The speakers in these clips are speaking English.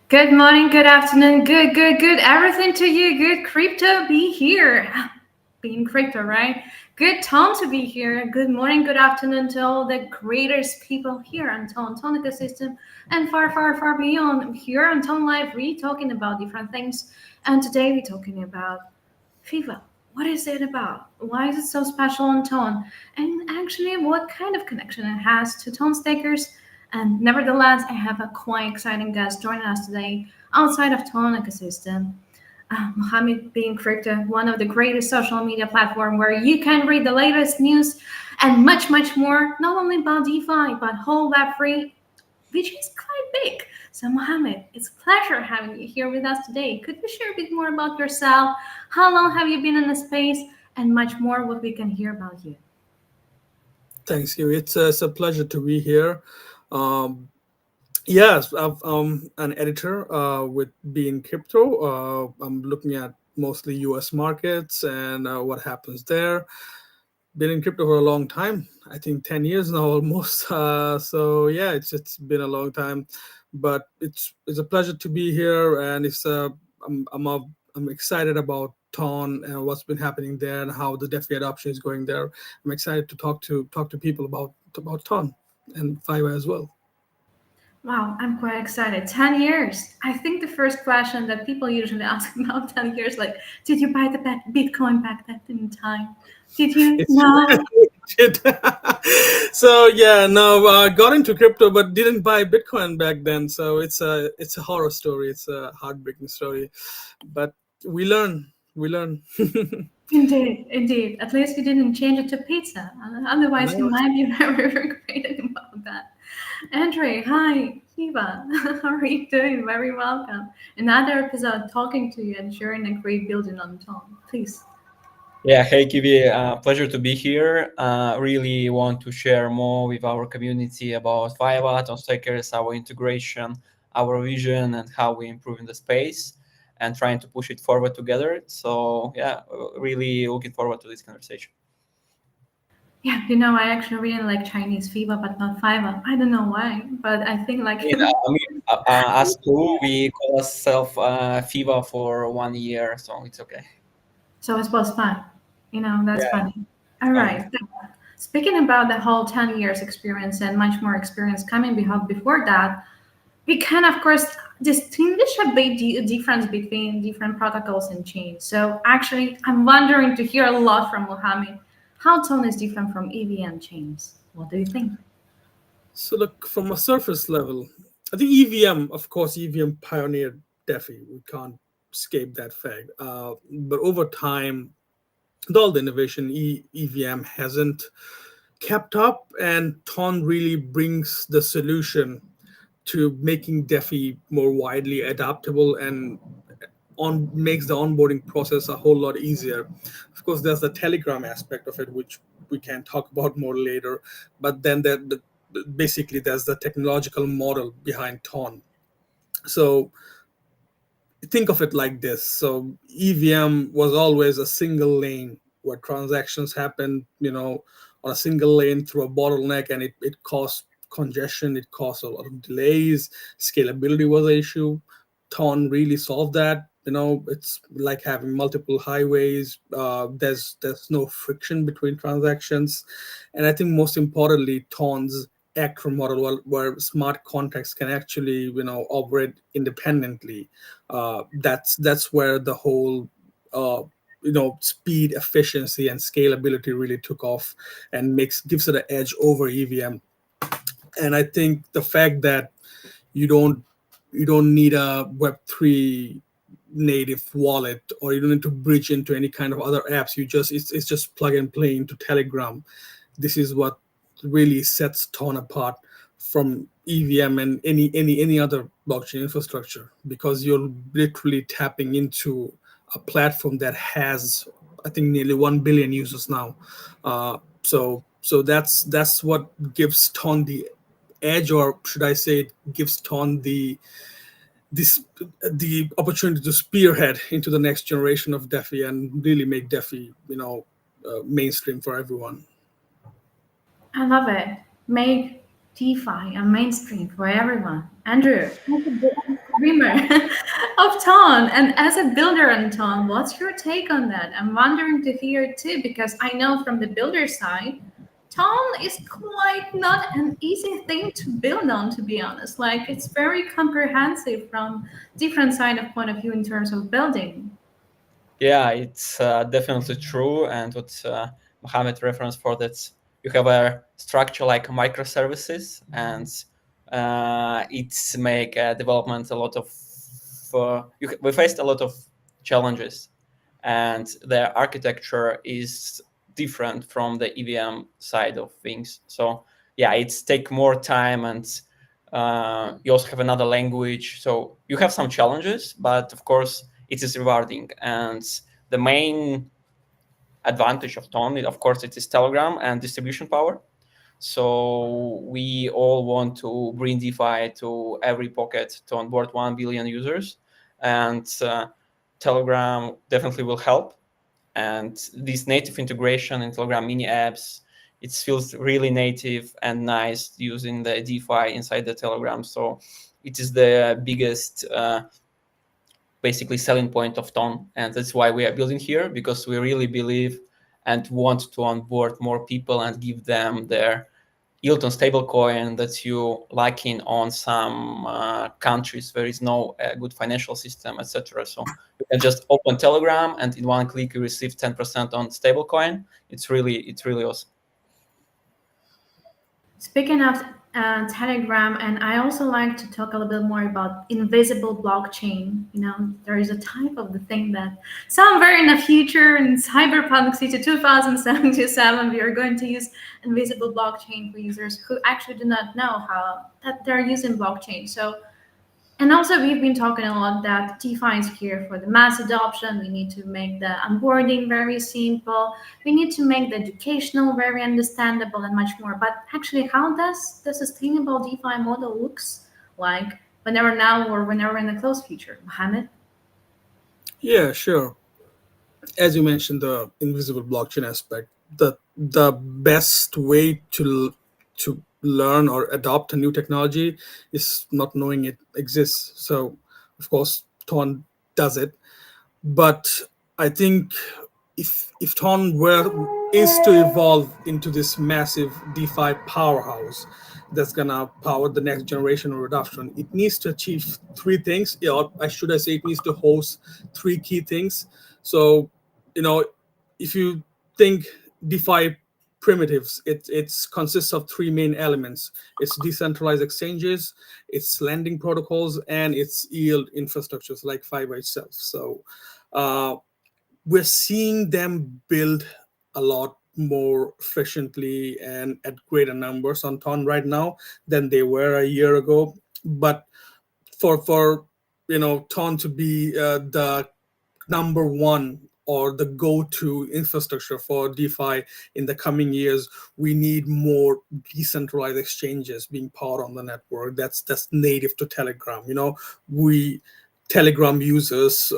Good morning, good afternoon, good everything to you. Good crypto be here. Being crypto, right? Good Tom to be here. Good morning, good afternoon to all the greatest people here on Ton ecosystem and far beyond. Here on Ton Live, we talking about different things. And today we're talking about FIVA. What is it about? Why is it so special on Ton? And actually, what kind of connection it has to Tonstakers? And nevertheless, I have a quite exciting guest joining us today outside of Ton ecosystem. Mohammed being crypto, one of the greatest social media platform where you can read the latest news and much more, not only about DeFi, but whole Web3, which is quite big. So, Mohammed, it's a pleasure having you here with us today. Could you share a bit more about yourself? How long have you been in the space? And much more what we can hear about you. Thanks, Hugh. It's a pleasure to be here. Um, yes, I'm an editor with BeInCrypto. I'm looking at mostly U.S. markets and what happens there. Been in crypto for a long time. I think 10 years now almost. So yeah, it's been a long time, but it's a pleasure to be here, and I'm excited about Ton and what's been happening there and how the DeFi adoption is going there. I'm excited to talk to people about Ton and FIVA as well. Wow, I'm quite excited. 10 years. I think the first question that people usually ask about 10 years, like, did you buy the Bitcoin back that in time? Did you? It's No. shit. So yeah, no, got into crypto, but didn't buy Bitcoin back then. So it's a horror story. It's a heartbreaking story, but we learn. We learn. Indeed. At least you didn't change it to pizza. Otherwise, you No, might be very regretted about that. Andre, hi, Eva. How are you doing? Very welcome. Another episode talking to you and sharing a great building on Tom. Please. Yeah, hey Kivi, pleasure to be here. Really want to share more with our community about FIVA, Tonstakers, our integration, our vision, and how we improve in the space and trying to push it forward together. So yeah, really looking forward to this conversation. Yeah, I actually really like Chinese FIVA, but not FIVA. I don't know why, but I think like As too, we call ourselves FIVA for 1 year, so it's okay. so it was fun. That's Yeah, funny. All it's fun. right. Speaking about the whole 10 years experience and much more experience coming before that, we can, of course, distinguish a big difference between different protocols and chains. So actually, I'm wondering to hear a lot from Mohammed. How Tone is different from EVM chains? What do you think? so look from a surface level. I think EVM, of course, EVM pioneered DeFi. We can't escape that fact. But over time, with all the innovation, EVM hasn't kept up, and Ton really brings the solution to making DeFi more widely adaptable and on makes the onboarding process a whole lot easier. Of course, there's the Telegram aspect of it, which we can talk about more later. But then basically there's the technological model behind Ton. So think of it like this. So EVM was always a single lane where transactions happen, on a single lane through a bottleneck, and it caused congestion, it caused a lot of delays, scalability was an issue. Ton really solved that. It's like having multiple highways. There's no friction between transactions, and I think most importantly, Ton's actor model, where smart contracts can actually operate independently. That's where the whole speed, efficiency, and scalability really took off and gives it an edge over EVM. And I think the fact that you don't you don't need a Web3 native wallet, or you don't need to bridge into any kind of other apps. It's just plug and play into Telegram. This is what really sets Ton apart from EVM and any other blockchain infrastructure, because you're literally tapping into a platform that has, I think, nearly 1 billion users now. So that's what gives Ton the edge, or should I say, it gives Ton this the opportunity to spearhead into the next generation of DeFi and really make DeFi, mainstream for everyone. I love it. Make DeFi and mainstream for everyone. Andrew, as a dreamer of TON and as a builder on TON, what's your take on that? I'm wondering to hear too, because I know from the builder side, TON is quite not an easy thing to build on, to be honest. Like it's very comprehensive from different side of point of view in terms of building. Yeah, it's definitely true. And what Mohammed referenced for that, you have a structure like microservices, and it's make development a lot of. We faced a lot of challenges, and the architecture is different from the EVM side of things. So yeah, it's take more time, and you also have another language. So you have some challenges, but of course it is rewarding. And the main advantage of TON, of course, it is Telegram and distribution power. So we all want to bring DeFi to every pocket to onboard 1 billion users. And Telegram definitely will help. And this native integration in Telegram mini apps, it feels really native and nice using the DeFi inside the Telegram. So it is the biggest basically selling point of TON. And that's why we are building here, because we really believe and want to onboard more people and give them their yield on stablecoin that you lacking on some countries where is no good financial system, etc. So you can just open Telegram and in one click you receive 10% on stablecoin. It's really awesome. Speaking of Telegram, and I also like to talk a little bit more about invisible blockchain. You know, there is a type of the thing that somewhere in the future, in Cyberpunk City 2077, we are going to use invisible blockchain for users who actually do not know how that they're using blockchain. So and also, we've been talking a lot that DeFi is here for the mass adoption. We need to make the onboarding very simple. We need to make the educational very understandable and much more. But actually, how does the sustainable DeFi model looks like whenever now or whenever in the close future? Mohammed? Yeah, sure. As you mentioned, the invisible blockchain aspect, the best way to learn or adopt a new technology is not knowing it exists. So, of course, Ton does it, but I think if Ton were is to evolve into this massive DeFi powerhouse that's gonna power the next generation of adoption, it needs to achieve three things. Yeah, or I should I say it needs to host three key things. So, you know, if you think DeFi primitives, it consists of three main elements. It's decentralized exchanges, it's lending protocols, and it's yield infrastructures like FIVA itself. So we're seeing them build a lot more efficiently and at greater numbers on Ton right now than they were a year ago. But for Ton to be the number one or the go-to infrastructure for DeFi in the coming years, we need more decentralized exchanges being powered on the network. That's native to Telegram. We Telegram users,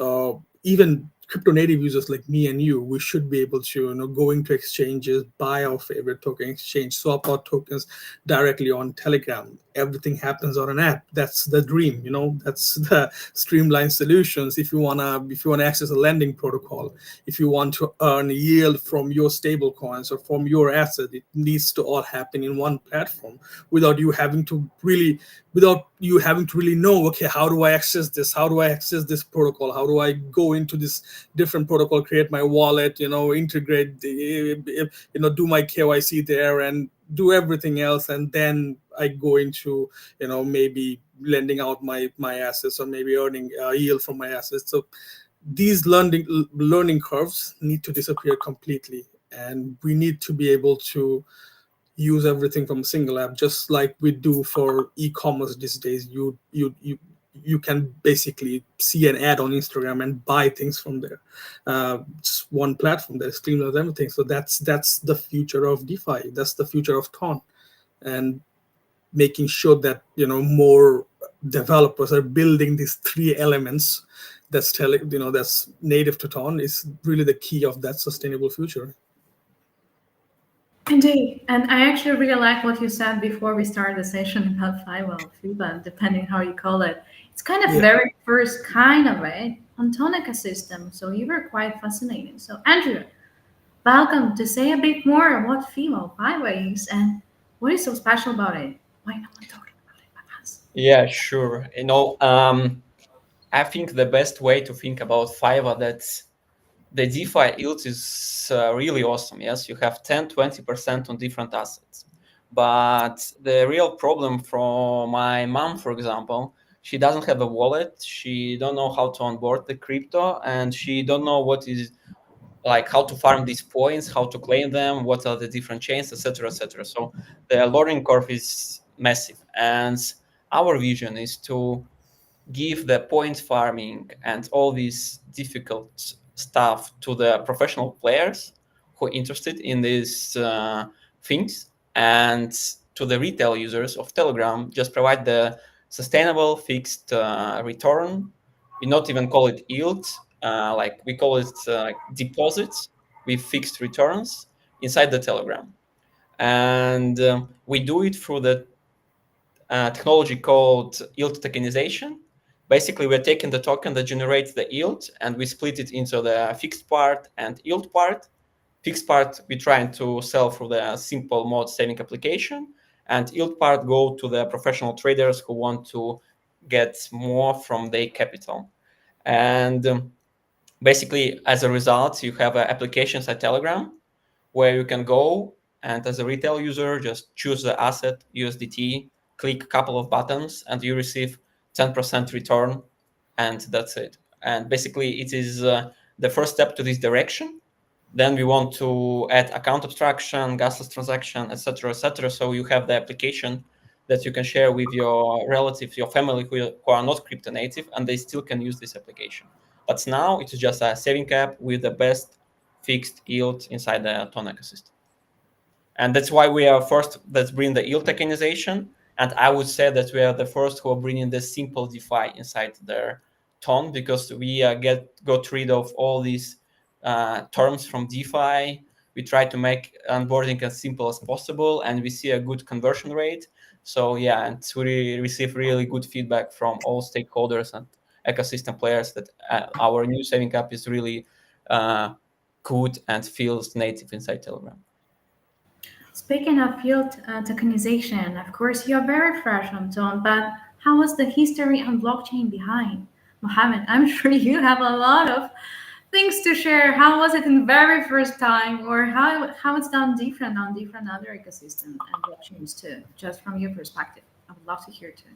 even crypto native users like me and you, we should be able to go into exchanges, buy our favorite token exchange, swap our tokens directly on Telegram. Everything happens on an app. That's the dream. That's the streamlined solutions. If you wanna access a lending protocol, if you want to earn yield from your stable coins or from your asset, it needs to all happen in one platform without you having to really know, okay, how do I access this? How do I access this protocol? How do I go into this different protocol, create my wallet, integrate, do my KYC there and do everything else. And then I go into, maybe lending out my assets or maybe earning yield from my assets. So these learning curves need to disappear completely. And we need to be able to use everything from a single app, just like we do for e-commerce these days. You can basically see an ad on Instagram and buy things from there. It's one platform that streamlines everything. So that's the future of DeFi. That's the future of Ton, and making sure that more developers are building these three elements that's native to Ton is really the key of that sustainable future. Indeed, and I actually really like what you said before we started the session about FIVA or FIBA, depending how you call it. It's kind of Yeah. very first kind of it on TON ecosystem, so you were quite fascinating. So Andrew, welcome to say a bit more what FIBA or FIVA is and what is so special about it. Why no one talking about it but us? Yeah, sure. I think the best way to think about FIVA that the DeFi yield is really awesome. Yes, you have 10-20% on different assets. But the real problem for my mom, for example, she doesn't have a wallet. She don't know how to onboard the crypto, and she don't know what is like how to farm these points, how to claim them, what are the different chains, etc., etc. So the learning curve is massive, and our vision is to give the point farming and all these difficult stuff to the professional players who are interested in these things, and to the retail users of Telegram just provide the sustainable fixed return. We not even call it yield, like we call it deposits with fixed returns inside the Telegram. And we do it through the technology called yield tokenization. Basically, we're taking the token that generates the yield and we split it into the fixed part and yield part. Fixed part we're trying to sell through the simple mode saving application, and yield part go to the professional traders who want to get more from their capital. And basically, as a result, you have applications at Telegram where you can go and as a retail user, just choose the asset USDT, click a couple of buttons, and you receive 10% return, and that's it. And basically, it is the first step to this direction. Then we want to add account abstraction, gasless transaction, etc., etc. So you have the application that you can share with your relatives, your family who are not crypto native, and they still can use this application. But now it's just a saving app with the best fixed yield inside the TON ecosystem. And that's why we are first that's bring the yield tokenization. And I would say that we are the first who are bringing the simple DeFi inside their TON, because we got rid of all these terms from DeFi. We try to make onboarding as simple as possible, and we see a good conversion rate. So yeah, and we receive really good feedback from all stakeholders and ecosystem players that our new saving app is really good and feels native inside Telegram. Speaking of field tokenization, of course, you're very fresh on Tone, but how was the history and blockchain behind? Mohammed, I'm sure you have a lot of things to share. How was it in the very first time, or how it's done different on different other ecosystems and blockchains too, just from your perspective? I would love to hear too.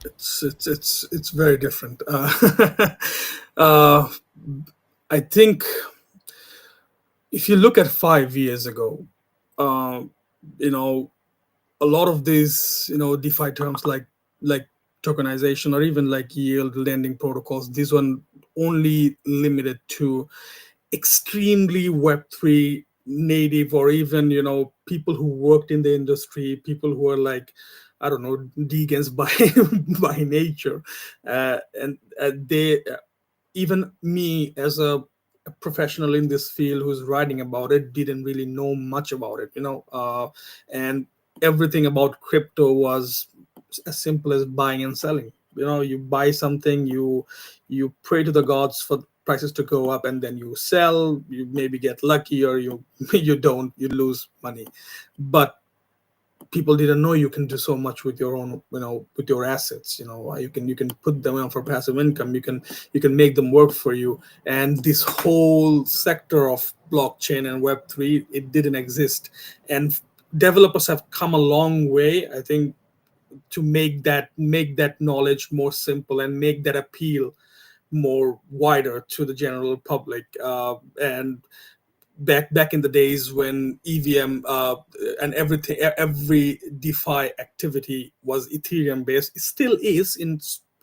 It's very different. Uh, I think if you look at 5 years ago, um, you know, a lot of these, DeFi terms like tokenization or even like yield lending protocols, these one only limited to extremely Web3 native, or even people who worked in the industry, people who are like, I don't know, degens by by nature, and they even me as a professional in this field who's writing about it didn't really know much about it, and everything about crypto was as simple as buying and selling. You buy something, you pray to the gods for prices to go up, and then you sell. You maybe get lucky, or you you don't, you lose money. But people didn't know you can do so much with your own, with your assets. You can put them on for passive income. You can make them work for you. And this whole sector of blockchain and Web3, it didn't exist. And developers have come a long way, I think, to make that knowledge more simple and make that appeal more wider to the general public. And back in the days when EVM and every DeFi activity was Ethereum based, it still is in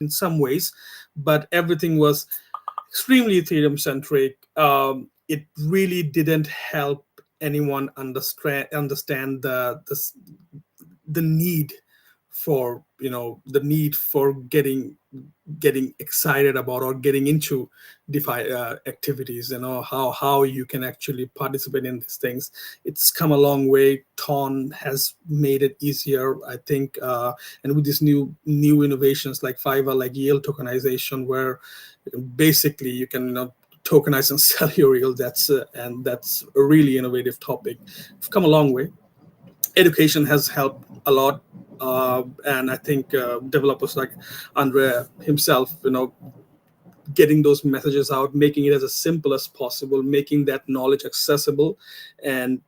some ways, but everything was extremely Ethereum centric. It really didn't help anyone understand the need for the need for getting excited about or getting into DeFi activities, how you can actually participate in these things. It's come a long way. TON has made it easier, I think, and with these new innovations like FIVA, like yield tokenization, where basically you can tokenize and sell your yield. That's a really innovative topic. We've come a long way. Education has helped a lot, and I think developers like Andrea himself, getting those messages out, making it as simple as possible, making that knowledge accessible, and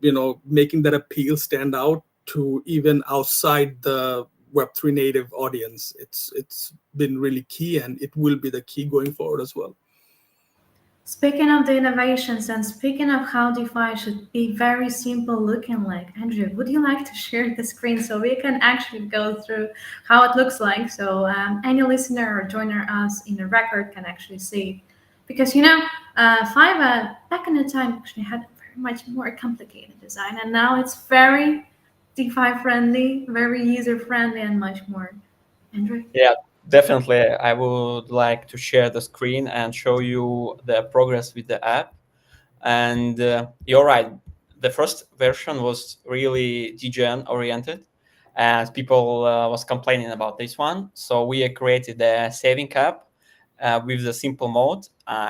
making that appeal stand out to even outside the Web3 native audience. It's been really key, and it will be the key going forward as well. Speaking of the innovations and speaking of how DeFi should be very simple looking like, Andrew, would you like to share the screen so we can actually go through how it looks like, so any listener or joiner us in the record can actually see? Because FIVA back in the time actually had a very much more complicated design, and now it's very DeFi friendly, very user friendly, and much more. Andrew? Yeah, definitely. I would like to share the screen and show you the progress with the app. And you're right. The first version was really degen oriented, and people was complaining about this one. So we created a saving app with the simple mode.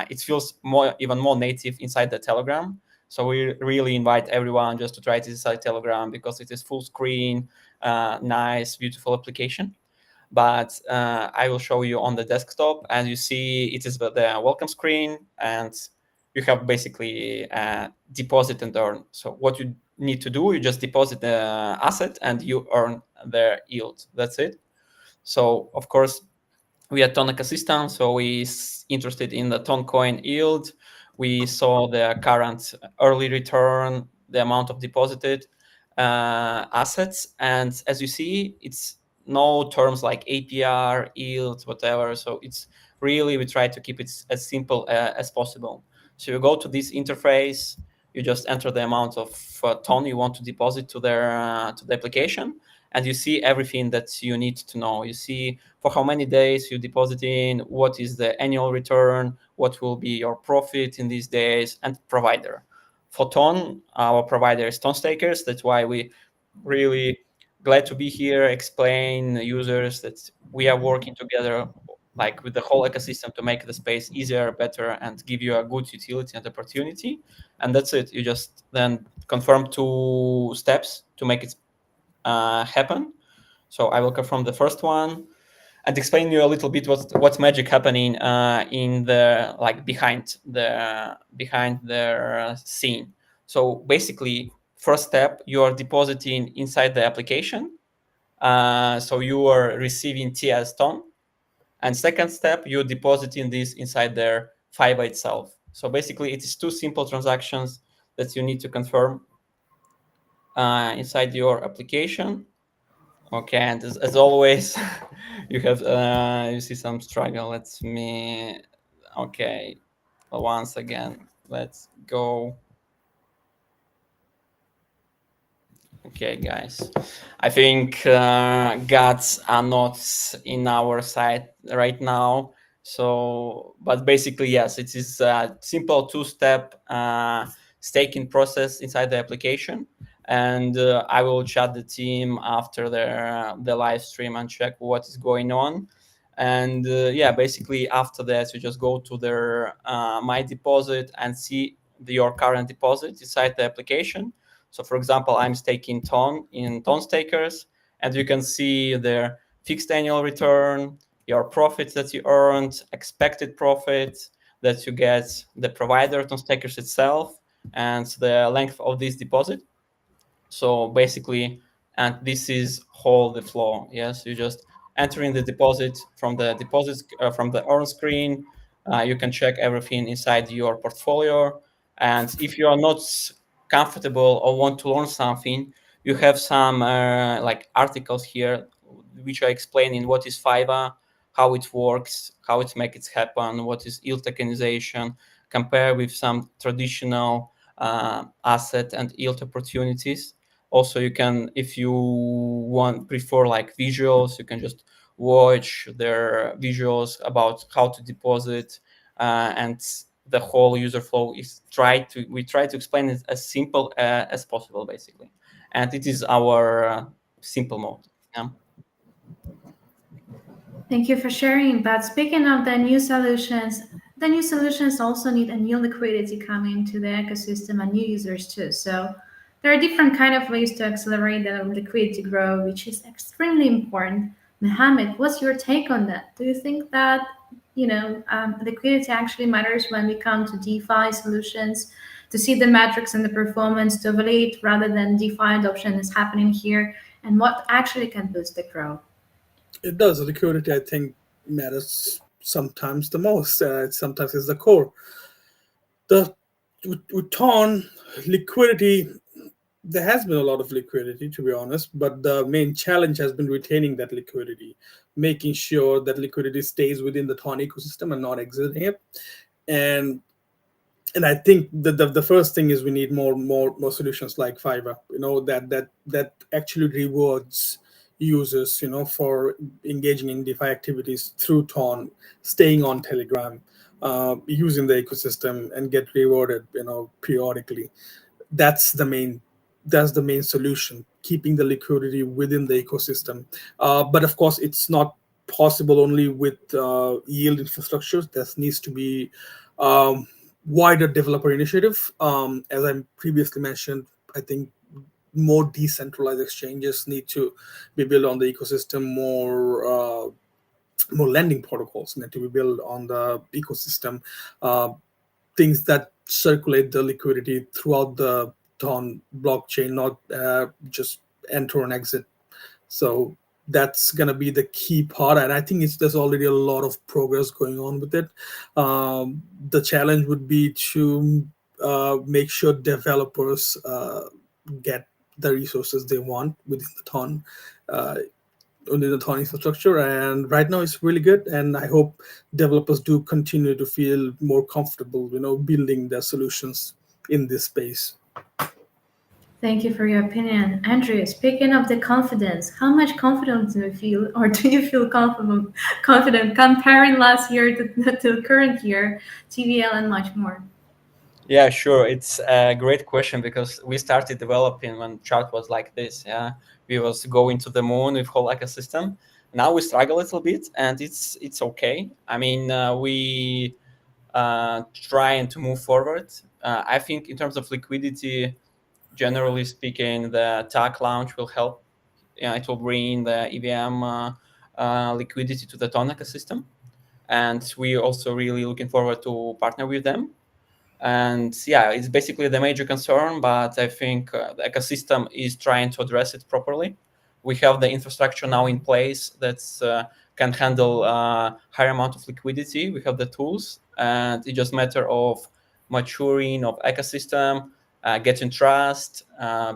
It feels even more native inside the Telegram. So we really invite everyone just to try it inside Telegram, because it is full screen, nice, beautiful application. But I will show you on the desktop. As you see, it is the welcome screen, and you have basically deposit and earn. So what you need to do, you just deposit the asset and you earn the yield. That's it. So of course, we are TON ecosystem, so we interested in the TON coin yield. We saw the current early return, the amount of deposited assets, and as you see, it's no terms like APR, yield, whatever. So it's really, we try to keep it as simple as possible. So you go to this interface, you just enter the amount of TON you want to deposit to the application, and you see everything that you need to know. You see for how many days you deposit in, what is the annual return, what will be your profit in these days, and provider. For TON, our provider is Tonstakers. That's why we really glad to be here, explain users that we are working together like with the whole ecosystem to make the space easier, better, and give you a good utility and opportunity. And that's it. You just then confirm 2 steps to make it happen. So I will confirm the first one and explain you a little bit what's magic happening in the behind the scene. So basically, first step, you are depositing inside the application. So you are receiving T as TON. And second step, you're depositing this inside their FIVA itself. So basically, it is 2 simple transactions that you need to confirm inside your application. Okay, and as always, you have you see some struggle. Okay, once again, let's go. Okay, guys, I think gods are not in our side right now. So, but basically, yes, it is a simple 2-step staking process inside the application. And I will chat the team after the live stream and check what is going on. And yeah, basically after that, you just go to their my deposit and see your current deposit inside the application. So for example, I'm staking TON in Tonstakers, and you can see their fixed annual return, your profits that you earned, expected profits that you get, the provider Tonstakers itself, and the length of this deposit. So basically, and this is whole the flow. Yes, you just entering the deposit from the deposits from the earn screen. You can check everything inside your portfolio, and if you are not comfortable or want to learn something, you have some articles here which are explaining what is FIVA, how it works, how it makes it happen, what is yield tokenization, compare with some traditional asset and yield opportunities. Also, you can, if you prefer like visuals, you can just watch their visuals about how to deposit, and the whole user flow is we try to explain it as simple as possible, basically. And it is our simple mode. Yeah. Thank you for sharing. But speaking of the new solutions also need a new liquidity coming to the ecosystem and new users too. So there are different kind of ways to accelerate the liquidity growth, which is extremely important. Mohammed, what's your take on that? Do you think that liquidity actually matters when we come to DeFi solutions to see the metrics and the performance to evaluate rather than DeFi adoption is happening here and what actually can boost the growth? It does. Liquidity, I think, matters sometimes the most. Sometimes it's the core. The with TON liquidity, there has been a lot of liquidity, to be honest, but the main challenge has been retaining that liquidity, making sure that liquidity stays within the TON ecosystem and not exiting it. And I think the first thing is we need more solutions like FIVA, that actually rewards users, for engaging in DeFi activities through TON, staying on Telegram, using the ecosystem and get rewarded, periodically. That's the main solution, keeping the liquidity within the ecosystem. But of course, it's not possible only with yield infrastructure. There needs to be wider developer initiative. As I previously mentioned, I think more decentralized exchanges need to be built on the ecosystem. More lending protocols need to be built on the ecosystem. Things that circulate the liquidity throughout the TON blockchain, not just enter and exit. So that's going to be the key part, and I think there's already a lot of progress going on with it. The challenge would be to make sure developers get the resources they want within the TON. Only the TON infrastructure, and right now it's really good, and I hope developers do continue to feel more comfortable building their solutions in this space. Thank you for your opinion. Andrew, speaking of the confidence, how much confidence do you feel, or do you feel confident comparing last year to current year, TVL, and much more? Yeah, sure. It's a great question because we started developing when chart was like this. Yeah, we was going to the moon with whole ecosystem. Now we struggle a little bit, and it's okay. I mean, we trying to move forward. I think in terms of liquidity, generally speaking, the TAC launch will help. Yeah, it will bring the EVM liquidity to the TON ecosystem, and we also really looking forward to partner with them. And yeah, it's basically the major concern, but I think the ecosystem is trying to address it properly. We have the infrastructure now in place that can handle higher amount of liquidity. We have the tools, and it's just a matter of maturing of ecosystem, getting trust,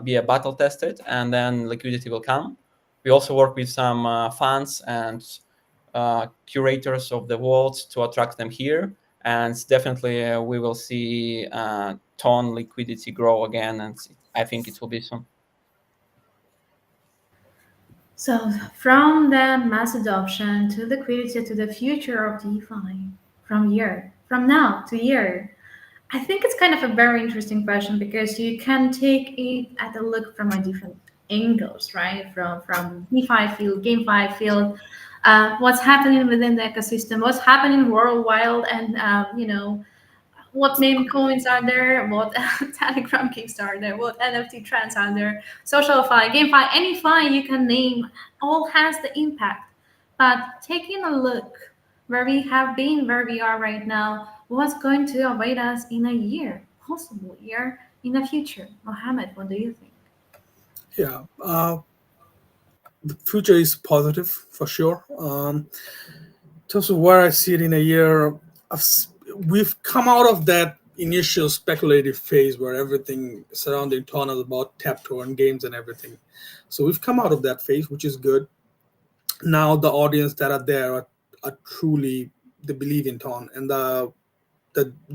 be a battle tested, and then liquidity will come. We also work with some funds and curators of the world to attract them here, and definitely we will see TON liquidity grow again, and I think it will be soon. So, from the mass adoption to liquidity to the future of DeFi, from now to year, I think it's kind of a very interesting question because you can take it at a look from a different angles, right? From DeFi field, GameFi field, what's happening within the ecosystem, what's happening worldwide, and what meme coins are there, what Telegram kicks are there, what NFT trends are there, social fi, GameFi, any fi you can name, all has the impact. But taking a look where we have been, where we are right now, what's going to await us in a year, possible year in the future? Mohammed, what do you think? Yeah, the future is positive for sure. In terms of where I see it in a year, we've come out of that initial speculative phase where everything surrounding TON is about tap to earn games and everything. So we've come out of that phase, which is good. Now the audience that are there are truly, they believe in TON, and the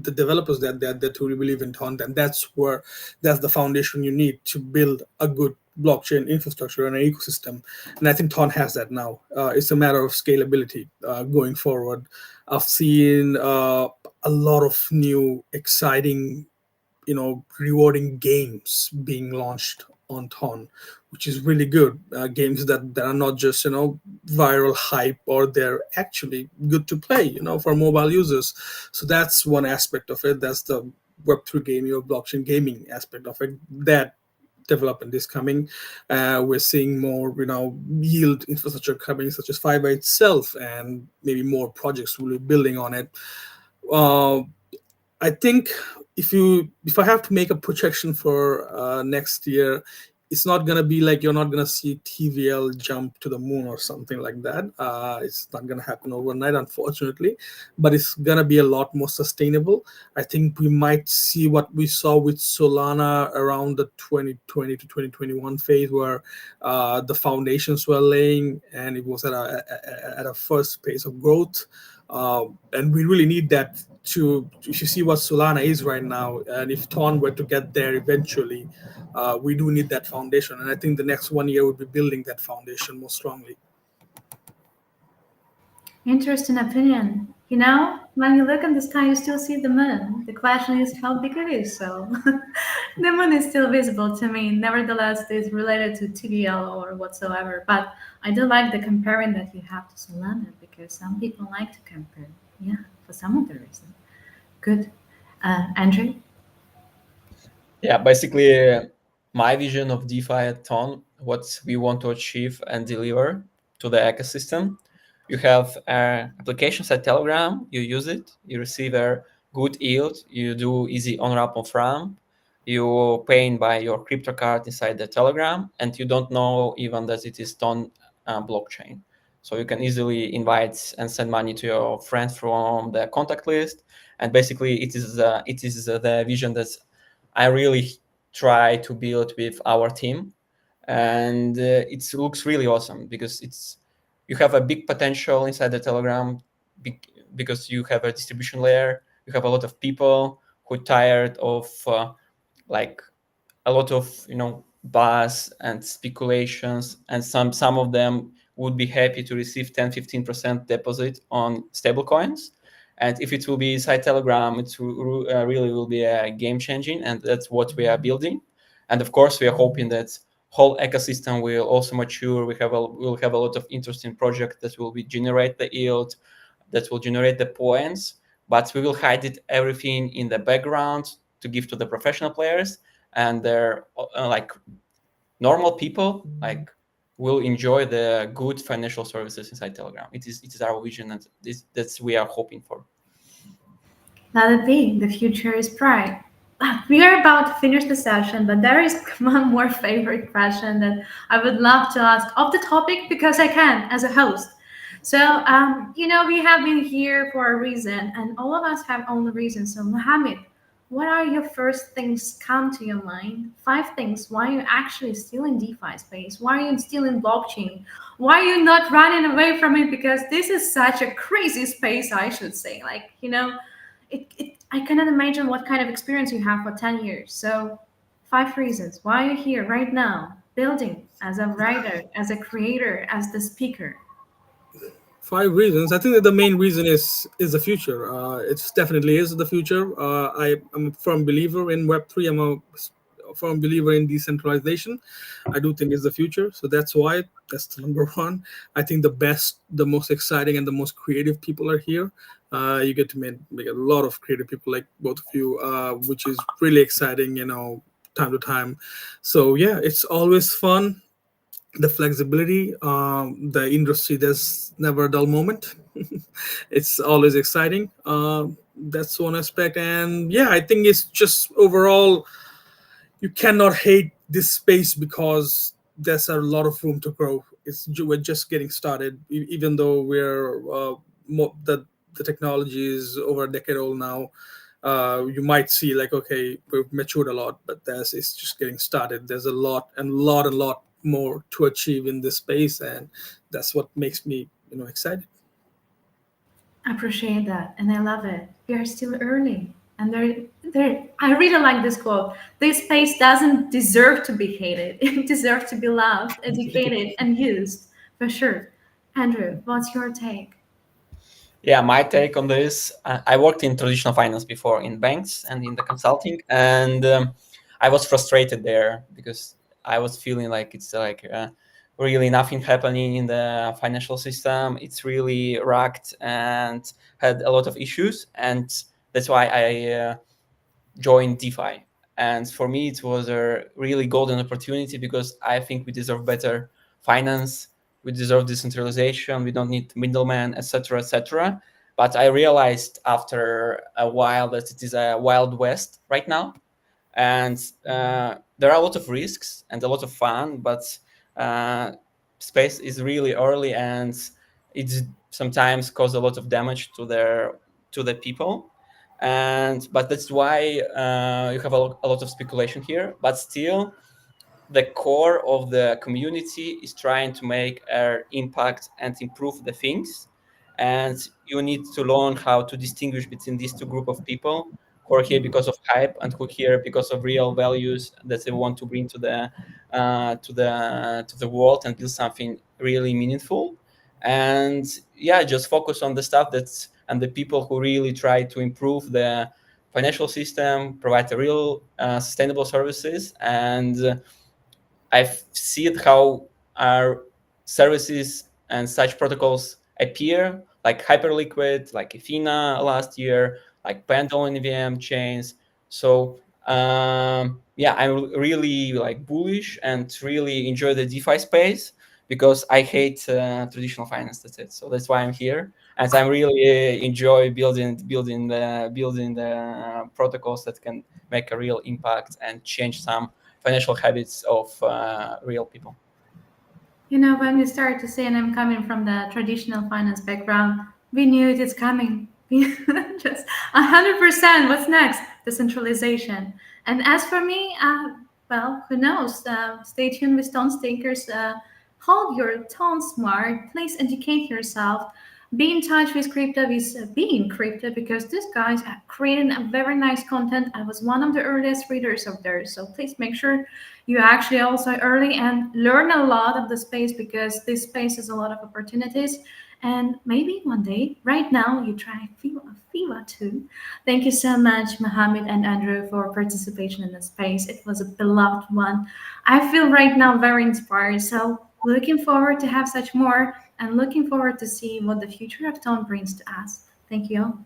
developers that truly believe in TON, and that's the foundation you need to build a good blockchain infrastructure and an ecosystem, and I think TON has that now. It's a matter of scalability going forward. I've seen a lot of new exciting, rewarding games being launched on TON, which is really good. Games that are not just viral hype, or they're actually good to play for mobile users. So that's one aspect of it. That's the Web3 gaming or blockchain gaming aspect of it. That development is coming. We're seeing more yield infrastructure coming, such as FIVA itself, and maybe more projects will be building on it. I think if I have to make a projection for next year, it's not gonna be like, you're not gonna see TVL jump to the moon or something like that. It's not gonna happen overnight, unfortunately, but it's gonna be a lot more sustainable. I think we might see what we saw with Solana around the 2020 to 2021 phase, where the foundations were laying, and it was at a first phase of growth. And we really need that if you see what Solana is right now, and if TON were to get there eventually, we do need that foundation. And I think the next 1 year would be building that foundation more strongly. Interesting opinion. When you look in the sky, you still see the moon. The question is how big it is. So the moon is still visible to me. Nevertheless, it's related to TVL or whatsoever. But I do like the comparing that you have to Solana, because some people like to compare. Yeah, for some other reason. Good. Andrew? Yeah, basically, my vision of DeFi at TON, what we want to achieve and deliver to the ecosystem. You have applications at Telegram, you use it, you receive a good yield, you do easy on-ramp, off-ramp, you paying by your crypto card inside the Telegram, and you don't know even that it is TON blockchain. So you can easily invite and send money to your friends from the contact list. And basically, it is the vision that I really try to build with our team, and it looks really awesome because you have a big potential inside the Telegram because you have a distribution layer. You have a lot of people who are tired of like a lot of buzz and speculations, and some of them would be happy to receive 10-15% deposit on stable coins. And if it will be inside Telegram, it really will be a game changing, and that's what we are building. And of course, we are hoping that whole ecosystem will also mature. We'll have a lot of interesting projects that will generate the yield, that will generate the points, but we will hide everything in the background to give to the professional players, and they're like normal people will enjoy the good financial services inside Telegram. It is our vision, and that's we are hoping for. Let it be. The future is bright. We are about to finish the session, but there is one more favorite question that I would love to ask of the topic, because I can as a host. So, we have been here for a reason, and all of us have own reasons. So, Mohammed, what are your first things come to your mind? 5 things why you're actually still in DeFi space? Why are you still in blockchain? Why are you not running away from it? Because this is such a crazy space, I should say. I cannot imagine what kind of experience you have for 10 years. So 5 reasons why you're here right now, building as a writer, as a creator, as the speaker. 5 reasons. I think that the main reason is the future. It definitely is the future. I'm a firm believer in Web3. I'm a firm believer in decentralization. I do think it's the future. So that's why. That's the number one. I think the most exciting, and the most creative people are here. You get to meet a lot of creative people like both of you, which is really exciting, time to time. So yeah, it's always fun. The flexibility, the industry, there's never a dull moment. It's always exciting. That's one aspect. And yeah, I think it's just overall, you cannot hate this space because there's a lot of room to grow. We're just getting started, even though we're the technology is over a decade old now. You might see okay, we've matured a lot, but it's just getting started. There's a lot more to achieve in this space, and that's what makes me excited. I appreciate that, and I love it. We are still early. And I really like this quote. This space doesn't deserve to be hated. It deserves to be loved, educated, and used, for sure. Andrew, what's your take? Yeah, my take on this. I worked in traditional finance before in banks and in the consulting, and I was frustrated there because I was feeling like it's like really nothing happening in the financial system. It's really racked and had a lot of issues, and that's why I joined DeFi. And for me, it was a really golden opportunity because I think we deserve better finance. We deserve decentralization. We don't need middlemen, etc., etc. But I realized after a while that it is a wild west right now, and there are a lot of risks and a lot of fun, but uh, space is really early, and it's sometimes cause a lot of damage to the people. And but that's why you have a lot of speculation here, but still the core of the community is trying to make an impact and improve the things. And you need to learn how to distinguish between these two group of people who are here because of hype and who are here because of real values that they want to bring to the world and build something really meaningful. And yeah, just focus on the stuff that's and the people who really try to improve the financial system, provide a real sustainable services. And I've seen how our services and such protocols appear, like Hyperliquid, like Athena last year, like Pendle and EVM chains. So yeah, I'm really like bullish and really enjoy the DeFi space because I hate traditional finance. That's it. So that's why I'm here, and I'm really enjoy building the protocols that can make a real impact and change some financial habits of real people. You know, when we started to say, and I'm coming from the traditional finance background, we knew it is coming. Just 100%. What's next? Decentralization. And as for me, well, who knows? Stay tuned with Tonstakers. Hold your tone smart. Please educate yourself. Be in touch with crypto, with BeInCrypto, because these guys are creating a very nice content. I was one of the earliest readers of theirs, so please make sure you actually also early and learn a lot of the space, because this space has a lot of opportunities. And maybe one day, right now, you try FIVA too. Thank you so much, Mohammed and Andrew, for participation in the space. It was a beloved one. I feel right now very inspired. So looking forward to have such more, and looking forward to see what the future of Tone brings to us. Thank you all.